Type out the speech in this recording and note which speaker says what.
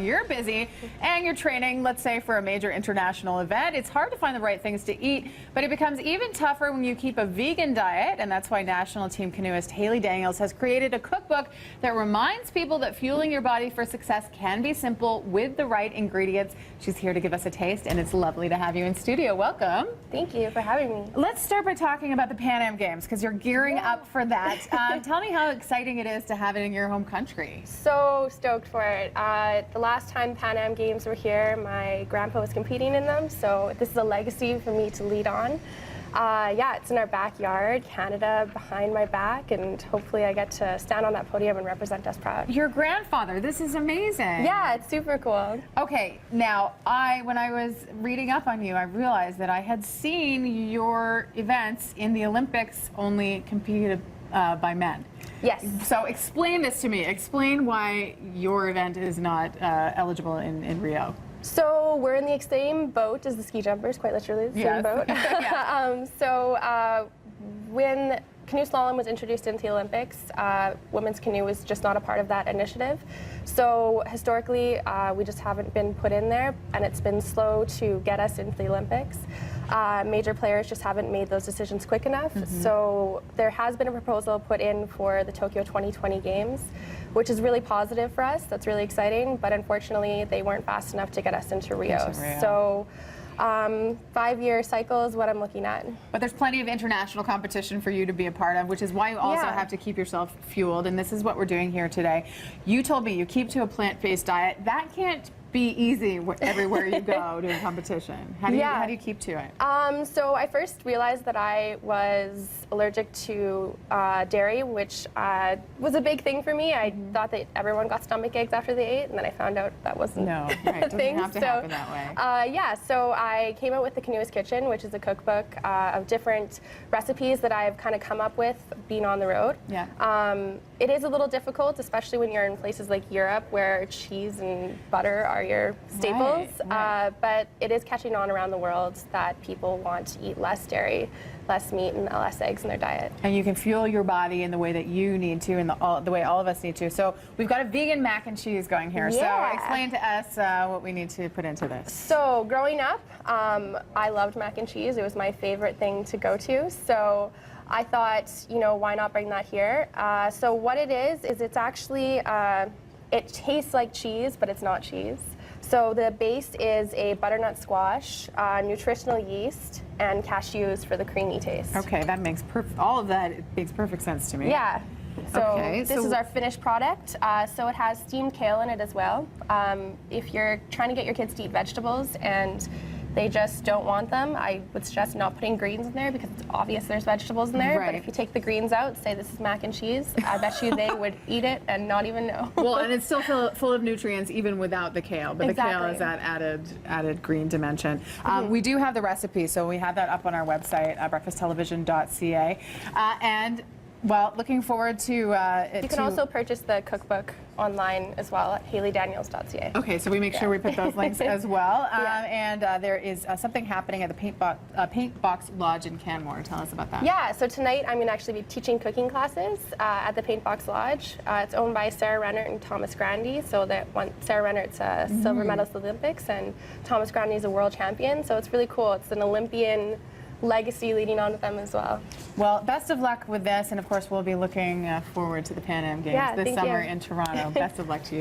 Speaker 1: You're busy and you're training, let's say, for a major international event. It's hard to find the right things to eat, but it becomes even tougher when you keep a vegan diet, and that's why national team canoeist Haley Daniels has created a cookbook that reminds people that fueling your body for success can be simple with the right ingredients. She's here to give us a taste, and it's lovely to have you in studio. Welcome.
Speaker 2: Thank you for having me.
Speaker 1: Let's start by talking about the PanAm Games, because you're gearing up for that. Tell me how exciting it is to have it in your home country.
Speaker 2: So stoked for it. The last time PanAm Games were here, my grandpa was competing in them, so this is a legacy for me to lead on. Yeah, it's in our backyard, Canada behind my back, and hopefully I get to stand on that podium and represent us proud.
Speaker 1: Your grandfather, this is amazing.
Speaker 2: Yeah, it's super cool.
Speaker 1: Okay, now when I was reading up on you, I realized that I had seen your events in the Olympics only competed by men.
Speaker 2: Yes.
Speaker 1: So explain this to me. Explain why your event is not eligible in Rio.
Speaker 2: So we're in the same boat as the ski jumpers, quite literally the same boat. When canoe slalom was introduced into the Olympics, women's canoe was just not a part of that initiative. So historically, we just haven't been put in there, and it's been slow to get us into the Olympics. Major players just haven't made those decisions quick enough. So there has been a proposal put in for the Tokyo 2020 Games, which is really positive for us. That's really exciting, but unfortunately, they weren't fast enough to get us into Rio. So 5-year cycle is what I'm looking at.
Speaker 1: But there's plenty of international competition for you to be a part of, which is why you also have to keep yourself fueled, and this is what we're doing here today. You told me you keep to a plant-based diet. That can't be easy everywhere you go doing competition. How do you keep to it?
Speaker 2: So I first realized that I was allergic to dairy, which was a big thing for me. I thought that everyone got stomach aches after they ate, and then I found out that wasn't
Speaker 1: a
Speaker 2: thing.
Speaker 1: Doesn't have to happen that way.
Speaker 2: Yeah, so I came out with the Canoeist Kitchen, which is a cookbook of different recipes that I've kind of come up with being on the road.
Speaker 1: Yeah.
Speaker 2: It is a little difficult, especially when you're in places like Europe where cheese and butter are your staples, but it is catching on around the world that people want to eat less dairy, less meat, and less eggs in their diet.
Speaker 1: And you can fuel your body in the way that you need to, and the way all of us need to. So we've got a vegan mac and cheese going here.
Speaker 2: Yeah.
Speaker 1: So explain to us what we need to put into this.
Speaker 2: So growing up, I loved mac and cheese. It was my favorite thing to go to. So I thought, you know, why not bring that here? So what it is it's actually, it tastes like cheese, but it's not cheese. So the base is a butternut squash, nutritional yeast, and cashews for the creamy taste.
Speaker 1: Okay, that makes all of that makes perfect sense to me.
Speaker 2: Yeah. So this is our finished product. So it has steamed kale in it as well. If you're trying to get your kids to eat vegetables and they just don't want them, I would suggest not putting greens in there because it's obvious there's vegetables in there. But if you take the greens out, say this is mac and cheese, I bet you they would eat it and not even know.
Speaker 1: Well, and it's still full of nutrients even without the kale, but the kale is that added green dimension. We do have the recipe, so we have that up on our website, breakfasttelevision.ca. And well, looking forward to
Speaker 2: you can also purchase the cookbook online as well at HaleyDaniels.ca.
Speaker 1: Okay, so we make sure we put those links as well. And there is something happening at the Paint Box Lodge in Canmore. Tell us about that.
Speaker 2: Yeah, so tonight I'm going to actually be teaching cooking classes at the Paint Box Lodge. It's owned by Sarah Rennert and Thomas Grandy. So Sarah Rennert's a silver medalist at the Olympics, and Thomas Grandy is a world champion. So it's really cool. It's an Olympian legacy leading on with them as well.
Speaker 1: Well, best of luck with this, and of course we'll be looking forward to the PanAm Games this summer in Toronto. Best of luck to you.